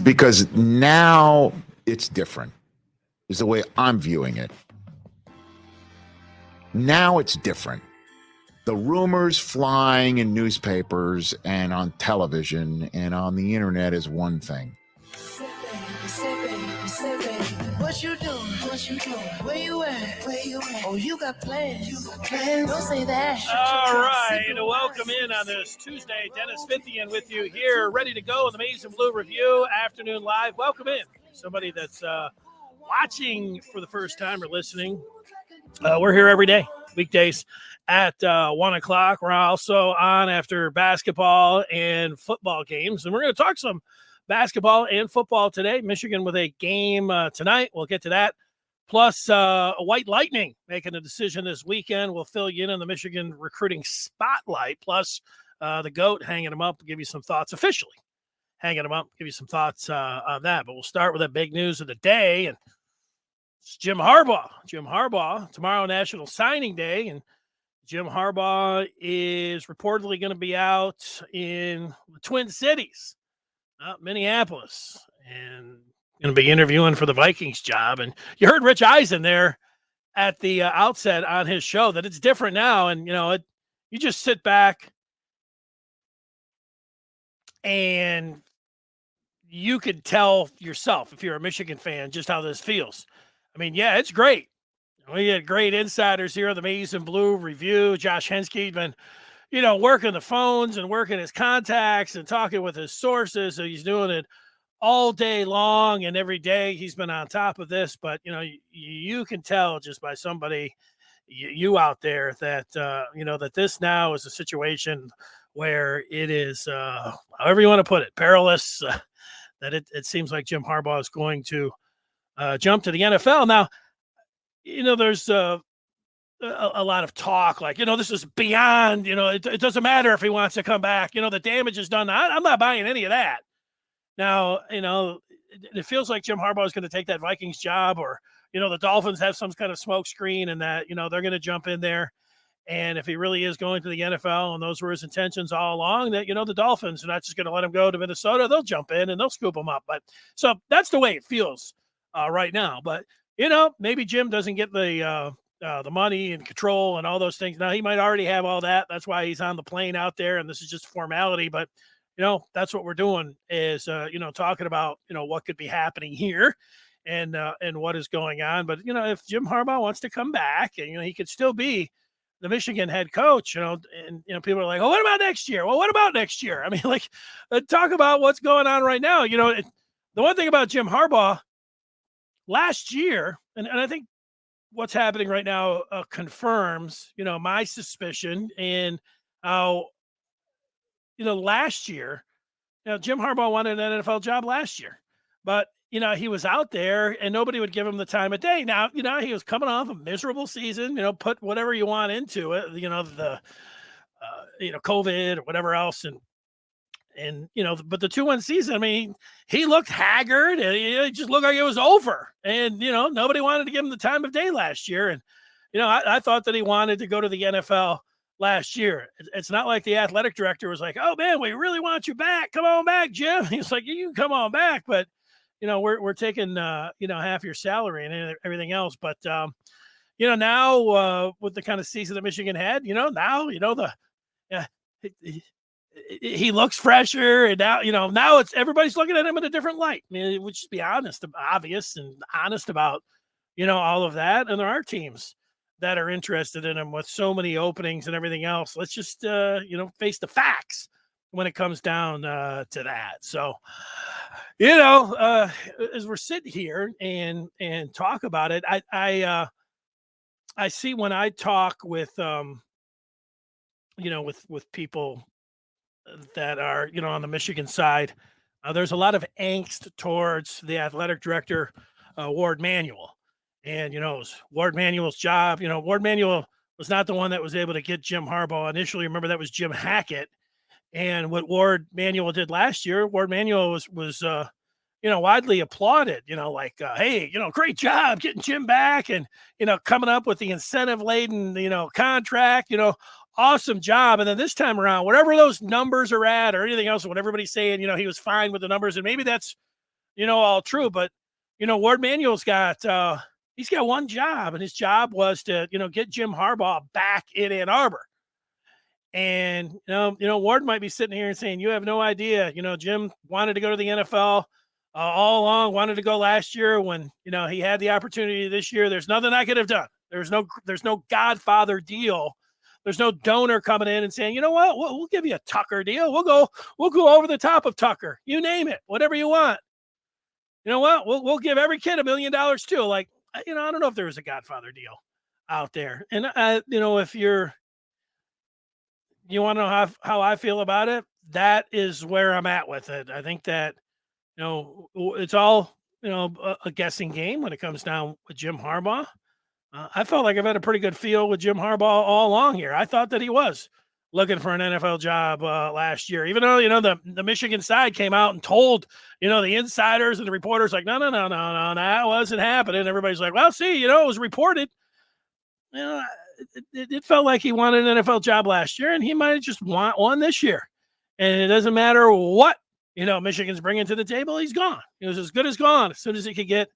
because now it's different, is the way I'm viewing it. Now it's different. The rumors flying in newspapers and on television and on the internet is one thing. What you doing? What you doing? Where you at? Where you at? Oh, you got plans. You got plans. Don't say that. All right. Welcome in on this Tuesday. Dennis Fithian with you here, ready to go with the Eisen Blue Review Afternoon Live. Welcome in. Somebody that's watching for the first time or listening. We're here every day, weekdays at 1 o'clock. We're also on after basketball and football games. And we're going to talk some basketball and football today. Michigan with a game tonight. We'll get to that. Plus, White Lightning making a decision this weekend. We'll fill you in on the Michigan recruiting spotlight. Plus, the GOAT hanging them up, give you some thoughts officially. Hanging them up, give you some thoughts on that. But we'll start with the big news of the day. And it's Jim Harbaugh. Jim Harbaugh, tomorrow National Signing Day. And Jim Harbaugh is reportedly going to be out in the Twin Cities. Minneapolis, and going to be interviewing for the Vikings job. And you heard Rich Eisen there at the outset on his show that it's different now. And, you just sit back and you could tell yourself, if you're a Michigan fan, just how this feels. I mean, yeah, it's great. We had great insiders here on the Maize and Blue Review. Josh Henskey's been working the phones and working his contacts and talking with his sources. So he's doing it all day long, and every day he's been on top of this. But, you can tell just by somebody, you out there, that, that this now is a situation where it is, however you want to put it, perilous, that it seems like Jim Harbaugh is going to jump to the NFL. Now, there's a lot of talk like, this is beyond, it doesn't matter if he wants to come back, the damage is done. I'm not buying any of that. Now, it feels like Jim Harbaugh is going to take that Vikings job, or, the Dolphins have some kind of smoke screen, and that, they're going to jump in there. And if he really is going to the NFL, and those were his intentions all along, that, the Dolphins are not just going to let him go to Minnesota, they'll jump in and they'll scoop him up. But so that's the way it feels right now. But, maybe Jim doesn't get the money and control and all those things. Now, he might already have all that. That's why he's on the plane out there, and this is just formality. But, that's what we're doing is, talking about, what could be happening here and what is going on. But, if Jim Harbaugh wants to come back, and, he could still be the Michigan head coach, and, people are like, oh, what about next year? Well, what about next year? I mean, talk about what's going on right now. The one thing about Jim Harbaugh last year, and I think what's happening right now confirms, my suspicion, and how, last year, Jim Harbaugh wanted an NFL job last year, but, he was out there and nobody would give him the time of day. Now, he was coming off a miserable season, put whatever you want into it, the COVID or whatever else. And but the 2-1 season, I mean, he looked haggard, and he just looked like it was over. And, nobody wanted to give him the time of day last year. And, I thought that he wanted to go to the NFL last year. It's not like the athletic director was like, oh, man, we really want you back. Come on back, Jim. He's like, you can come on back, but, we're taking, half your salary and everything else. But, now with the kind of season that Michigan had, he looks fresher, and now it's everybody's looking at him in a different light. I mean, we'll just be obvious and honest about, all of that. And there are teams that are interested in him with so many openings and everything else. Let's just, face the facts when it comes down to that. So, as we're sitting here and talk about it, I see when I talk with, with people that are, on the Michigan side, there's a lot of angst towards the athletic director, Ward Manuel. And, it was Ward Manuel's job. Ward Manuel was not the one that was able to get Jim Harbaugh initially. Remember, that was Jim Hackett. And what Ward Manuel did last year, Ward Manuel was widely applauded, hey, great job getting Jim back and, coming up with the incentive-laden, contract, awesome job. And then this time around, whatever those numbers are at or anything else, what everybody's saying, he was fine with the numbers. And maybe that's all true. But Ward Manuel's got he's got one job, and his job was to get Jim Harbaugh back in Ann Arbor. And Ward might be sitting here and saying, "You have no idea." Jim wanted to go to the NFL all along. Wanted to go last year when he had the opportunity this year. There's nothing I could have done. There's no Godfather deal. There's no donor coming in and saying, "You know what? We'll give you a Tucker deal. We'll go over the top of Tucker. You name it, whatever you want. You know what? We'll give every kid $1 million too." Like, I don't know if there was a Godfather deal out there. And if you want to know how I feel about it, that is where I'm at with it. I think that it's all a guessing game when it comes down with Jim Harbaugh. I felt like I've had a pretty good feel with Jim Harbaugh all along here. I thought that he was looking for an NFL job last year, even though the Michigan side came out and told the insiders and the reporters like, no, that wasn't happening. Everybody's like, well, see, it was reported. It felt like he wanted an NFL job last year, and he might just want one this year. And it doesn't matter what Michigan's bringing to the table. He's gone. He was as good as gone as soon as he could get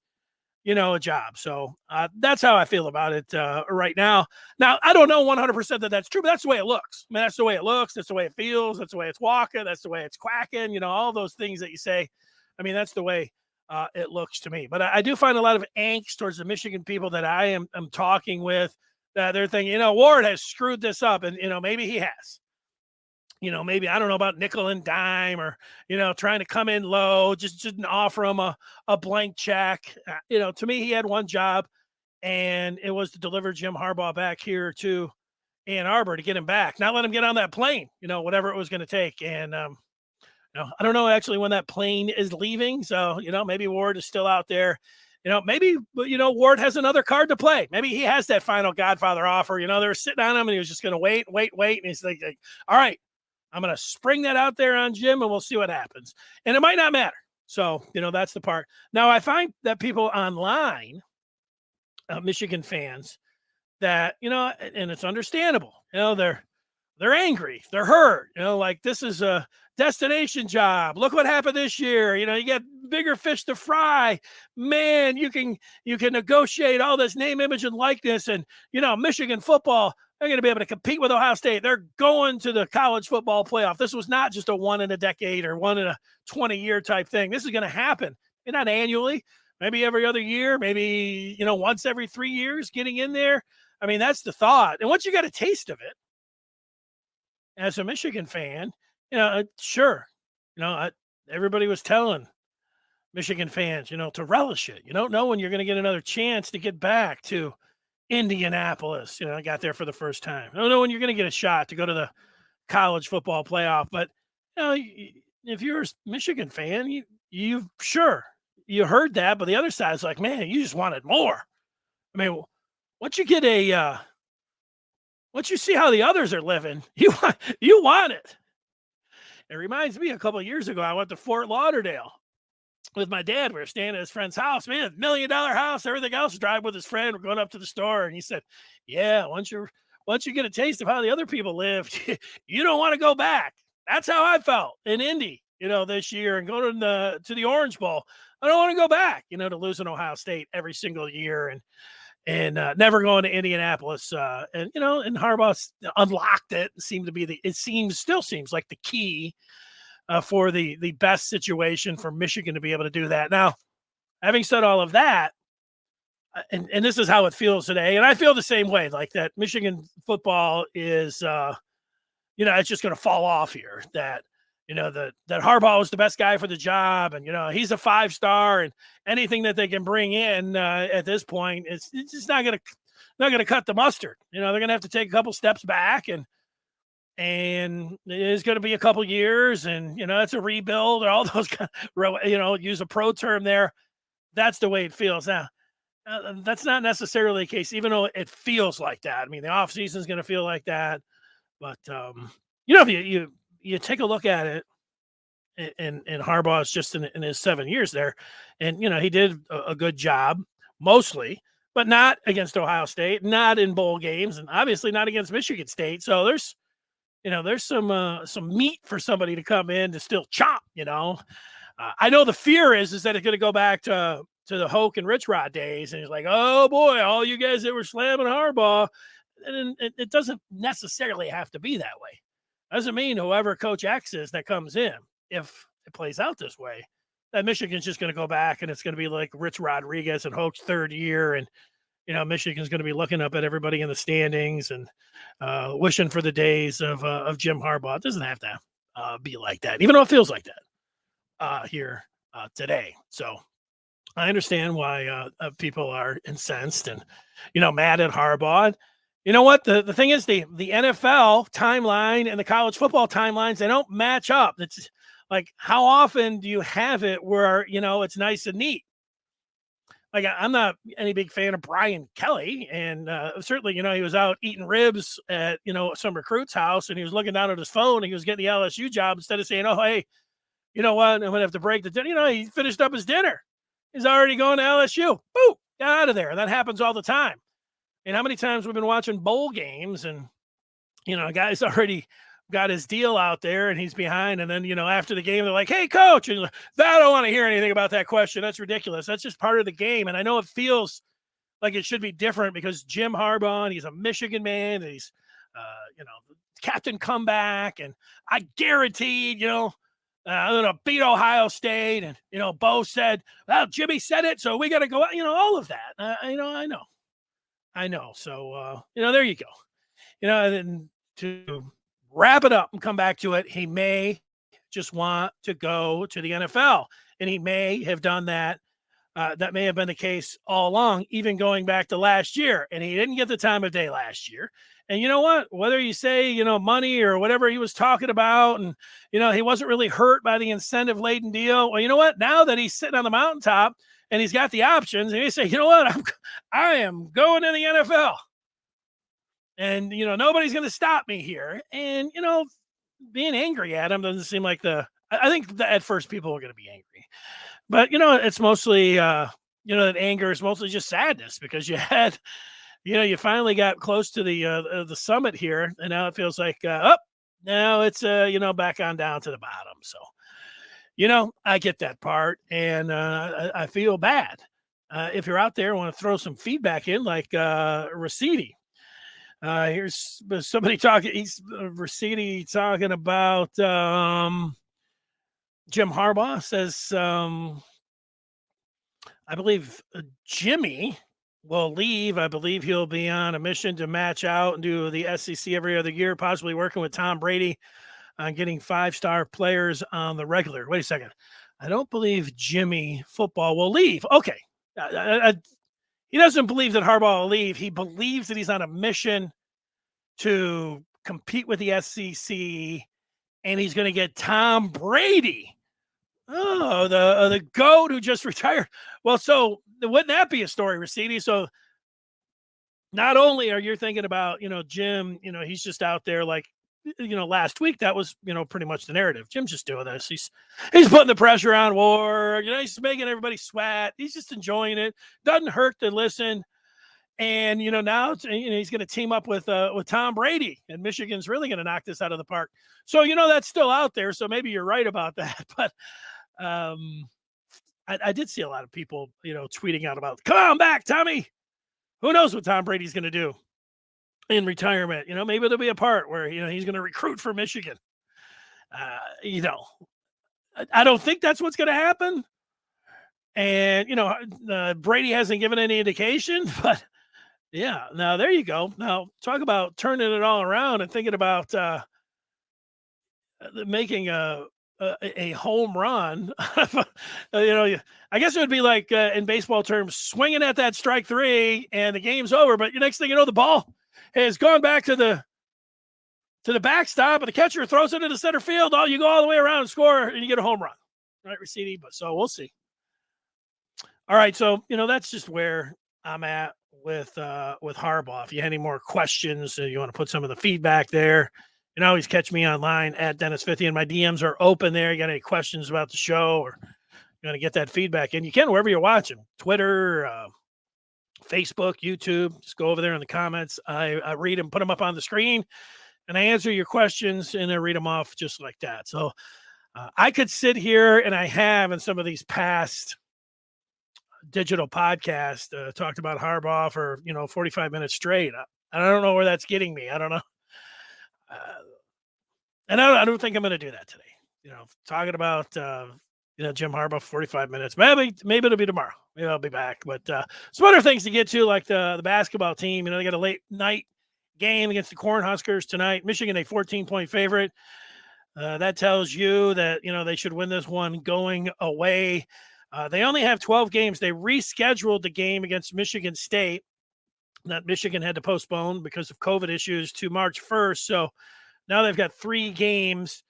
a job. So that's how I feel about it right now. Now, I don't know 100% that that's true, but that's the way it looks. I mean, that's the way it looks. That's the way it feels. That's the way it's walking. That's the way it's quacking. All those things that you say. I mean, that's the way it looks to me. But I do find a lot of angst towards the Michigan people that I am talking with. They're thinking, Ward has screwed this up, and maybe he has. Maybe I don't know about nickel and dime, or trying to come in low, just didn't offer him a blank check. To me, he had one job, and it was to deliver Jim Harbaugh back here to Ann Arbor to get him back, not let him get on that plane. Whatever it was going to take, and I don't know actually when that plane is leaving. So maybe Ward is still out there. Maybe, Ward has another card to play. Maybe he has that final Godfather offer. They were sitting on him, and he was just going to wait. And he's like, all right, I'm going to spring that out there on Jim, and we'll see what happens. And it might not matter. So, that's the part. Now, I find that people online, Michigan fans, that, and it's understandable, they're angry. They're hurt. Like, this is a destination job. Look what happened this year. You get bigger fish to fry. Man, you can negotiate all this name, image, and likeness. And, Michigan football, they're going to be able to compete with Ohio State. They're going to the college football playoff. This was not just a one in a decade or one in a 20-year type thing. This is going to happen. And not annually, maybe every other year, maybe, once every 3 years getting in there. I mean, that's the thought. And once you got a taste of it, as a Michigan fan, sure, everybody was telling Michigan fans, to relish it. You don't know when you're going to get another chance to get back to Indianapolis. I got there for the first time. I don't know when you're going to get a shot to go to the college football playoff. But, if you're a Michigan fan, you heard that. But the other side is like, man, you just wanted more. I mean, once you see how the others are living, you want it. It reminds me, a couple of years ago, I went to Fort Lauderdale with my dad. We were staying at his friend's house. Man, $1 million house, everything else. Drive with his friend. We're going up to the store, and he said, "Yeah, once you get a taste of how the other people live, you don't want to go back." That's how I felt in Indy, this year, and going to the Orange Bowl. I don't want to go back, to losing Ohio State every single year, and never going to Indianapolis. And Harbaugh unlocked it. Still seems like the key for the best situation for Michigan to be able to do that. Now, having said all of that, and this is how it feels today, and I feel the same way, like that Michigan football is, it's just going to fall off here. That that Harbaugh is the best guy for the job, and he's a 5-star, and anything that they can bring in at this point, it's just not going to cut the mustard. They're going to have to take a couple steps back, and it is going to be a couple years, and it's a rebuild, or all those kind of, use a pro term there. That's the way it feels now. That's not necessarily the case, even though it feels like that. I mean, the offseason is going to feel like that, but if you take a look at it, and Harbaugh's just in his 7 years there, and he did a good job mostly, but not against Ohio State, not in bowl games, and obviously not against Michigan State. So there's some meat for somebody to come in to still chop, I know the fear is that it's going to go back to the Hoke and Rich Rod days, and he's like, oh boy, all you guys that were slamming Harbaugh, and it doesn't necessarily have to be that way. Doesn't mean whoever Coach X is that comes in, if it plays out this way, that Michigan's just going to go back and it's going to be like Rich Rodriguez and Hoke's third year, and Michigan's going to be looking up at everybody in the standings and wishing for the days of Jim Harbaugh. It doesn't have to be like that, even though it feels like that here today. So I understand why people are incensed and, mad at Harbaugh. You know what? The thing is, the NFL timeline and the college football timelines, they don't match up. It's like, how often do you have it where, it's nice and neat? Like, I'm not any big fan of Brian Kelly. And certainly, he was out eating ribs at, some recruit's house, and he was looking down at his phone and he was getting the LSU job instead of saying, oh, hey, you know what? I'm going to have to break the dinner. He finished up his dinner. He's already going to LSU. Boom, got out of there. That happens all the time. And how many times we've been watching bowl games and, a guy's already got his deal out there and he's behind. And then, after the game, they're like, hey, coach. And like, I don't want to hear anything about that question. That's ridiculous. That's just part of the game. And I know it feels like it should be different because Jim Harbaugh, and he's a Michigan man. And he's, captain comeback. And I guaranteed, I'm going to beat Ohio State. And, Bo said, well, Jimmy said it, so we got to go out, all of that. I know. So, there you go. And to wrap it up and come back to it, he may just want to go to the NFL, and he may have done that. That may have been the case all along, even going back to last year, and he didn't get the time of day last year. And you know what? Whether you say, money or whatever he was talking about, and, he wasn't really hurt by the incentive-laden deal. Well, you know what? Now that he's sitting on the mountaintop and he's got the options, and he say, you know what? I am going to the NFL. And, nobody's going to stop me here. And, being angry at him doesn't seem like I think that at first people are going to be angry. But, it's mostly, that anger is mostly just sadness because you had, you finally got close to the summit here. And now it feels like, now it's, back on down to the bottom. So, I get that part. And I feel bad. If you're out there and want to throw some feedback in, like Rosidi. Here's somebody talking. He's Rosidi talking about Jim Harbaugh says, I believe Jimmy will leave. I believe he'll be on a mission to match out and do the SEC every other year, possibly working with Tom Brady on getting 5-star players on the regular. Wait a second. I don't believe Jimmy football will leave. Okay. He doesn't believe that Harbaugh will leave. He believes that he's on a mission to compete with the SEC, and he's going to get Tom Brady. Oh, the GOAT who just retired. Well, so wouldn't that be a story, Rosidi? So not only are you thinking about, Jim, he's just out there like, last week, that was, pretty much the narrative. Jim's just doing this. He's putting the pressure on Ward. He's making everybody sweat. He's just enjoying it. Doesn't hurt to listen. And, now he's going to team up with Tom Brady, and Michigan's really going to knock this out of the park. So, that's still out there. So maybe you're right about that. But I did see a lot of people, tweeting out about, come on back, Tommy. Who knows what Tom Brady's going to do in retirement? Maybe there'll be a part where, he's going to recruit for Michigan. I don't think that's what's going to happen. And, Brady hasn't given any indication, but yeah, now there you go. Now talk about turning it all around and thinking about making a home run. I guess it would be like in baseball terms, swinging at that strike three and the game's over. But next thing you know, the ball has gone back to the backstop, and the catcher throws it into center field. You go all the way around and score, and you get a home run, right, Rosidi? But so we'll see. All right, so that's just where I'm at with Harbaugh. If you had any more questions, you want to put some of the feedback there, you can always catch me online at Dennis50, and my DMs are open there. You got any questions about the show, or you want to get that feedback in, you can wherever you're watching, Twitter, Facebook, YouTube. Just go over there in the comments. I read them, put them up on the screen, and I answer your questions, and I read them off just like that. So I could sit here, and I have in some of these past digital podcasts talked about Harbaugh for 45 minutes straight. I don't know where that's getting me. I don't know, and I don't think I'm going to do that today. Talking about Jim Harbaugh for 45 minutes. Maybe it'll be tomorrow. Maybe I'll be back. But some other things to get to, like the basketball team. They got a late night game against the Cornhuskers tonight. Michigan, a 14-point favorite. That tells you that they should win this one going away. They only have 12 games. They rescheduled the game against Michigan State that Michigan had to postpone because of COVID issues to March 1st. So now they've got 3 games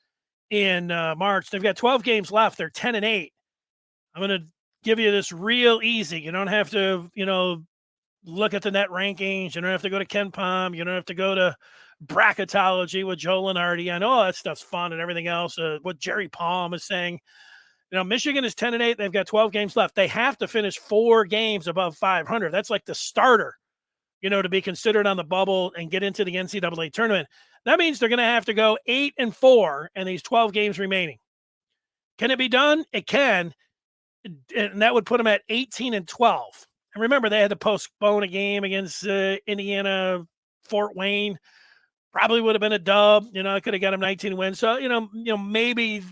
in March. They've got 12 games left. They're 10-8. I'm going to give you this real easy. You don't have to, look at the net rankings. You don't have to go to Ken Palm. You don't have to go to bracketology with Joe Lenardi. I know all that stuff's fun and everything else. What Jerry Palm is saying. Michigan is 10-8. They've got 12 games left. They have to finish 4 games above 500. That's like the starter, to be considered on the bubble and get into the NCAA tournament. That means they're going to have to go 8-4 in these 12 games remaining. Can it be done? It can. And that would put them at 18-12. And remember, they had to postpone a game against Indiana, Fort Wayne. Probably would have been a dub. I could have got them 19 wins. So, maybe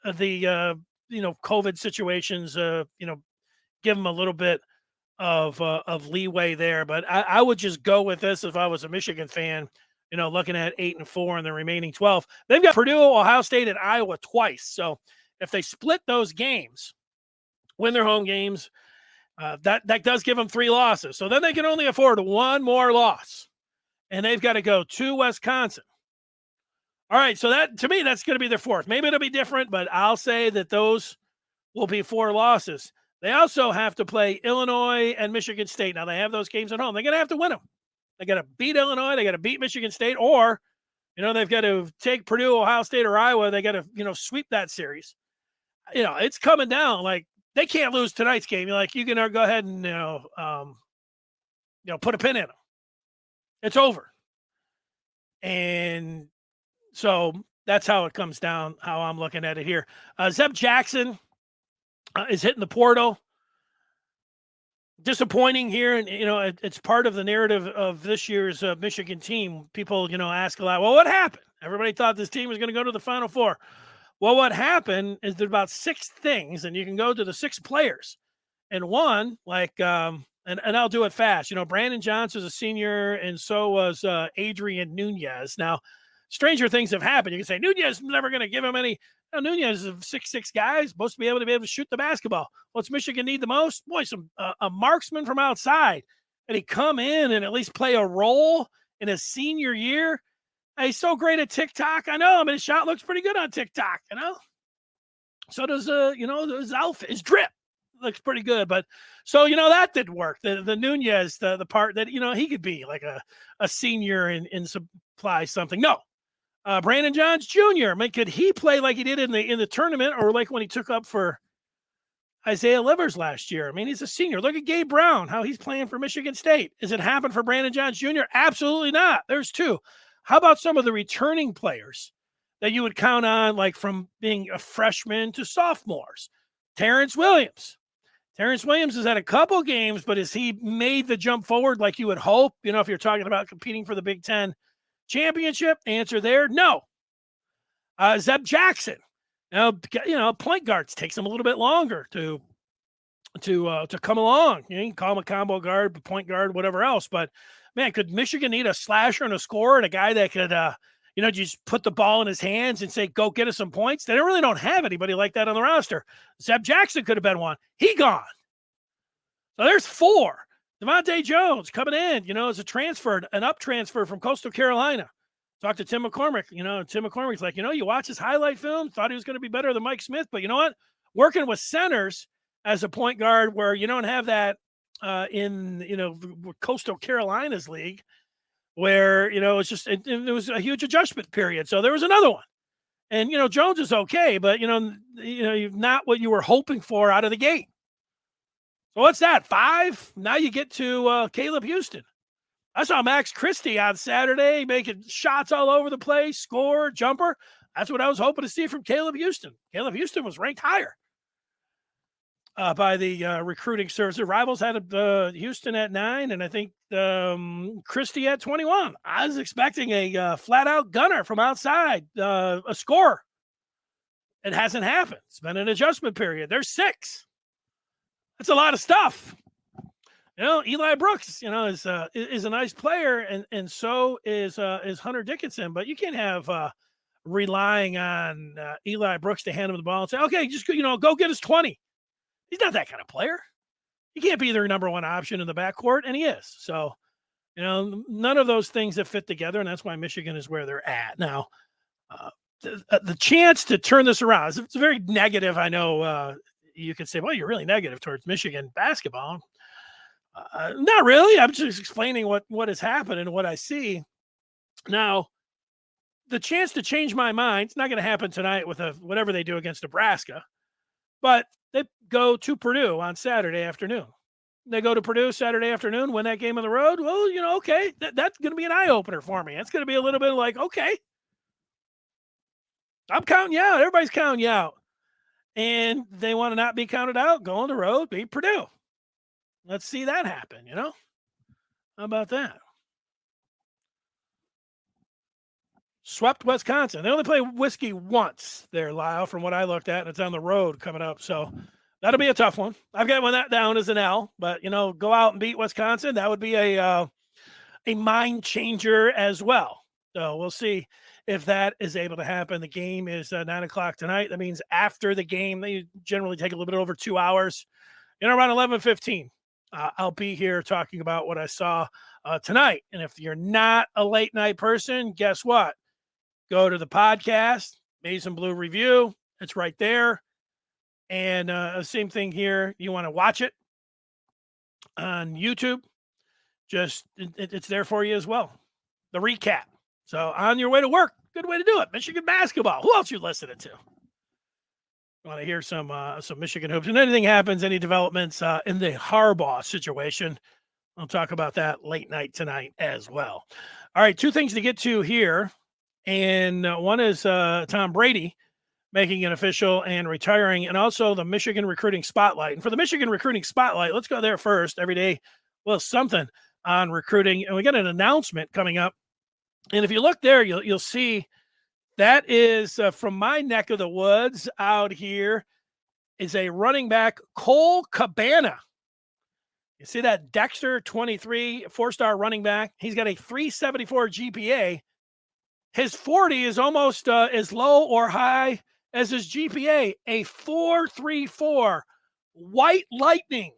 the COVID situations, give them a little bit of leeway there. But I would just go with this if I was a Michigan fan, looking at 8-4 in the remaining 12. They've got Purdue, Ohio State, and Iowa twice. So if they split those games, win their home games, that does give them 3 losses. So then they can only afford 1 more loss. And they've got to go to Wisconsin. All right, so that, to me, that's going to be their 4th. Maybe it'll be different, but I'll say that those will be 4 losses. They also have to play Illinois and Michigan State. Now, they have those games at home. They're going to have to win them. They got to beat Illinois. They got to beat Michigan State. Or, they've got to take Purdue, Ohio State, or Iowa. They got to, sweep that series. It's coming down. Like, they can't lose tonight's game. You can go ahead and, put a pin in them. It's over. And so that's how it comes down, how I'm looking at it here. Zeb Jackson is hitting the portal. Disappointing here. And, it's part of the narrative of this year's Michigan team. People, ask a lot, well, what happened? Everybody thought this team was going to go to the Final Four. Well, what happened is there's about 6 things, and you can go to the 6 players. And one, and I'll do it fast. Brandon Johnson's a senior, and so was Adrian Nunez. Now, stranger things have happened. You can say Nunez is never going to give him any. No, Nunez is a 6'6" guy, supposed to be able to shoot the basketball. What's Michigan need the most? Boy, a marksman from outside. And he come in and at least play a role in his senior year. He's so great at TikTok. I know. His shot looks pretty good on TikTok. So does his outfit, his drip looks pretty good. But so that didn't work. The Nunez, the part that he could be like a senior in supply something. No. Brandon Johns Jr. Could he play like he did in the tournament, or like when he took up for Isaiah Livers last year? He's a senior. Look at Gabe Brown, how he's playing for Michigan State. Does it happen for Brandon Johns Jr.? Absolutely not. There's 2. How about some of the returning players that you would count on, like from being a freshman to sophomores? Terrence Williams. Terrence Williams has had a couple games, but has he made the jump forward like you would hope? If you're talking about competing for the Big Ten championship, answer there, no. Zeb Jackson. Now, point guards takes him a little bit longer to come along. You can call him a combo guard, point guard, whatever else. But man, could Michigan need a slasher and a scorer and a guy that could, just put the ball in his hands and say, go get us some points? They really don't have anybody like that on the roster. Zeb Jackson could have been one. He gone. So there's 4. Devontae Jones coming in, as a transfer, an up transfer from Coastal Carolina. Talked to Tim McCormick. Tim McCormick's like, you watch his highlight film, thought he was going to be better than Mike Smith. But you know what? Working with centers as a point guard where you don't have that in Coastal Carolina's league, where it's just it was a huge adjustment period. So there was another one, and Jones is okay, but not what you were hoping for out of the gate. So what's that? 5? Now you get to Caleb Houston. I saw Max Christie on Saturday making shots all over the place, score, jumper. That's what I was hoping to see from Caleb Houston. Caleb Houston was ranked higher by the recruiting service. The Rivals had Houston at 9, and I think Christie at 21. I was expecting a flat-out gunner from outside, a scorer. It hasn't happened. It's been an adjustment period. There's 6. That's a lot of stuff. Eli Brooks, is a nice player, and so is Hunter Dickinson. But you can't have relying on Eli Brooks to hand him the ball and say, okay, just go get us 20. He's not that kind of player. He can't be their number one option in the backcourt, and he is. So, none of those things have fit together, and that's why Michigan is where they're at now. The chance to turn this around, it's very negative. I know you could say, well, you're really negative towards Michigan basketball. Not really. I'm just explaining what has happened and what I see. Now, the chance to change my mind, it's not going to happen tonight with whatever they do against Nebraska, but they go to Purdue on Saturday afternoon. They go to Purdue Saturday afternoon, win that game on the road. Well, okay, that's going to be an eye-opener for me. It's going to be a little bit like, okay, I'm counting you out. Everybody's counting you out. And they want to not be counted out, go on the road, beat Purdue. Let's see that happen, How about that? Swept Wisconsin. They only play Whiskey once there, Lyle, from what I looked at, and it's on the road coming up. So that'll be a tough one. I've got that down as an L, but, go out and beat Wisconsin. That would be a mind changer as well. So we'll see if that is able to happen. The game is 9:00 tonight. That means after the game, they generally take a little bit over 2 hours. Around 11:15, I'll be here talking about what I saw tonight. And if you're not a late night person, guess what? Go to the podcast, Maize and Blue Review. It's right there. And same thing here. You want to watch it on YouTube, it's there for you as well. The recap. So on your way to work, good way to do it. Michigan basketball. Who else you listening to? Want to hear some Michigan hoops? And anything happens, any developments in the Harbaugh situation, I'll talk about that late night tonight as well. All right, 2 things to get to here. And one is Tom Brady making it official and retiring, and also the Michigan Recruiting Spotlight. And for the Michigan Recruiting Spotlight, let's go there first. Every day, something on recruiting. And we got an announcement coming up. And if you look there, you'll see that is from my neck of the woods out here is a running back, Cole Cabana. You see that Dexter 23, 4-star running back. He's got a 374 GPA. His 40 is almost as low or high as his GPA, a 4.34. White Lightning.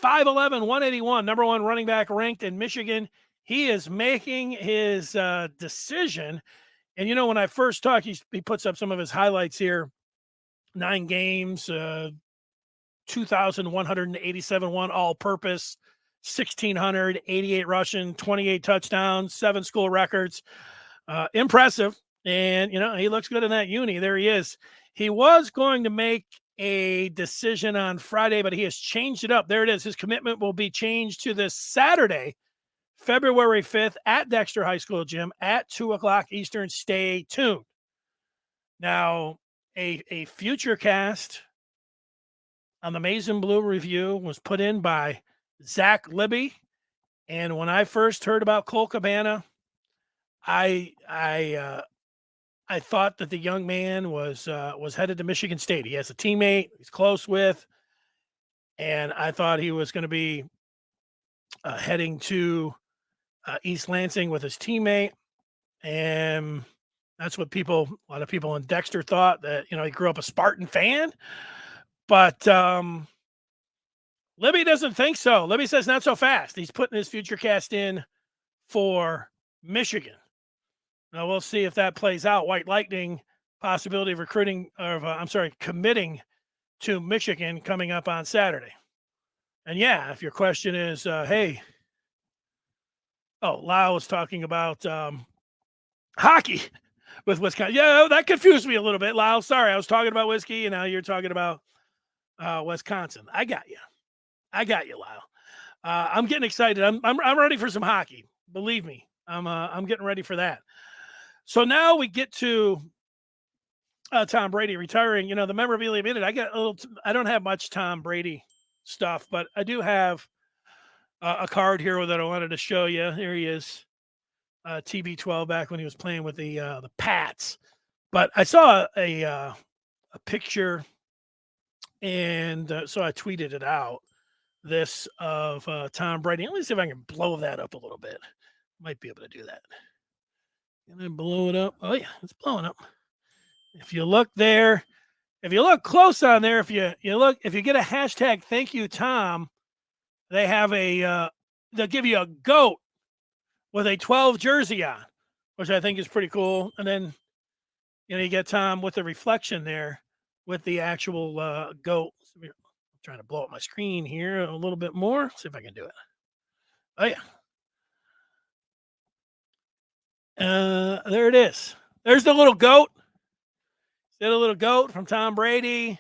5'11", 181, number 1 running back ranked in Michigan. He is making his decision. And, when I first talked, he puts up some of his highlights here. 9 games, 2,187 all-purpose, 1,688 rushing, 28 touchdowns, 7 school records. Impressive. And, he looks good in that uni. There he is. He was going to make a decision on Friday, but he has changed it up. There it is. His commitment will be changed to this Saturday, February 5th at Dexter High School Gym at 2:00 Eastern. Stay tuned. Now, a future cast on the Maize and Blue Review was put in by Zach Libby. And when I first heard about Cole Cabana, I thought that the young man was headed to Michigan State. He has a teammate he's close with, and I thought he was going to be heading to East Lansing with his teammate. And that's what a lot of people in Dexter thought, that, he grew up a Spartan fan. But Libby doesn't think so. Libby says not so fast. He's putting his future cast in for Michigan. Now we'll see if that plays out. White Lightning possibility of committing to Michigan coming up on Saturday. And yeah, if your question is, Lyle was talking about hockey with Wisconsin. Yeah, that confused me a little bit, Lyle. Sorry, I was talking about whiskey, and now you're talking about Wisconsin. I got you, Lyle. I'm getting excited. I'm ready for some hockey. Believe me, I'm getting ready for that. So now we get to Tom Brady retiring. You know, the memorabilia minute. I don't have much Tom Brady stuff, but I do have a card here that I wanted to show you. Here he is, TB12 back when he was playing with the Pats. But I saw a picture, and so I tweeted it out. This of Tom Brady. Let me see if I can blow that up a little bit. Might be able to do that. Can I blow it up? Oh yeah, it's blowing up. If you look there, if you look close on there, if you get a hashtag thank you Tom, they have they'll give you a goat with a 12 jersey on, which I think is pretty cool. And then you get Tom with the reflection there with the actual goat. I'm trying to blow up my screen here a little bit more. See if I can do it. Oh yeah. There it is. There's the little goat. See the little goat from Tom Brady.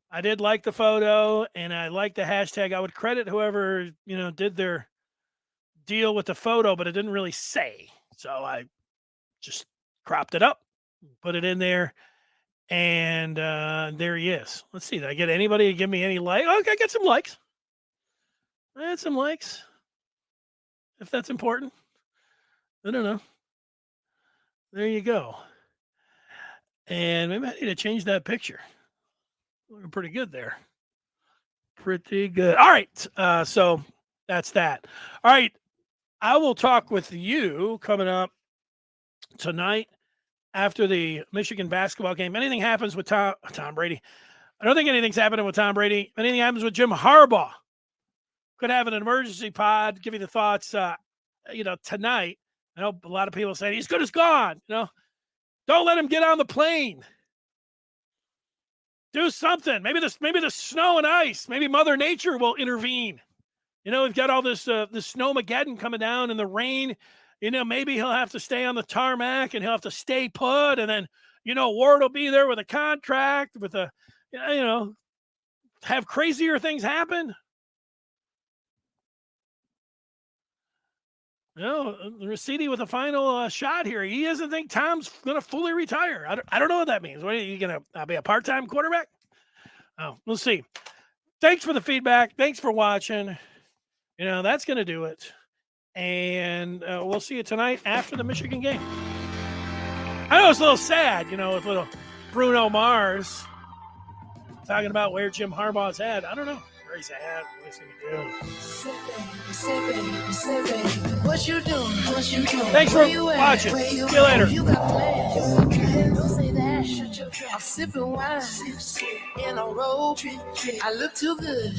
I did like the photo, and I like the hashtag. I would credit whoever did their deal with the photo, but it didn't really say. So I just cropped it up, put it in there, and there he is. Let's see. Did I get anybody to give me any like? Okay, I got some likes. I had some likes. If that's important. I don't know. There you go. And maybe I need to change that picture. Looking pretty good there. Pretty good. All right. So that's that. All right. I will talk with you coming up tonight after the Michigan basketball game. Anything happens with Tom Brady. I don't think anything's happening with Tom Brady. Anything happens with Jim Harbaugh. Could have an emergency pod. Give you the thoughts, tonight. I know a lot of people say he's good as gone. Don't let him get on the plane. Do something. Maybe the snow and ice. Maybe Mother Nature will intervene. We've got all this snowmageddon coming down and the rain. Maybe he'll have to stay on the tarmac and he'll have to stay put. And then, Ward will be there with a contract with have crazier things happen. Ricidi with a final shot here. He doesn't think Tom's going to fully retire. I don't know what that means. What are you going to be a part-time quarterback? Oh, we'll see. Thanks for the feedback. Thanks for watching. That's going to do it. And we'll see you tonight after the Michigan game. I know it's a little sad, with little Bruno Mars talking about where Jim Harbaugh's at. I don't know. Where's at? What's he doing? What you doing? Thanks for watching. See you later. Don't say that. I'm sipping wine in a robe. I look too good.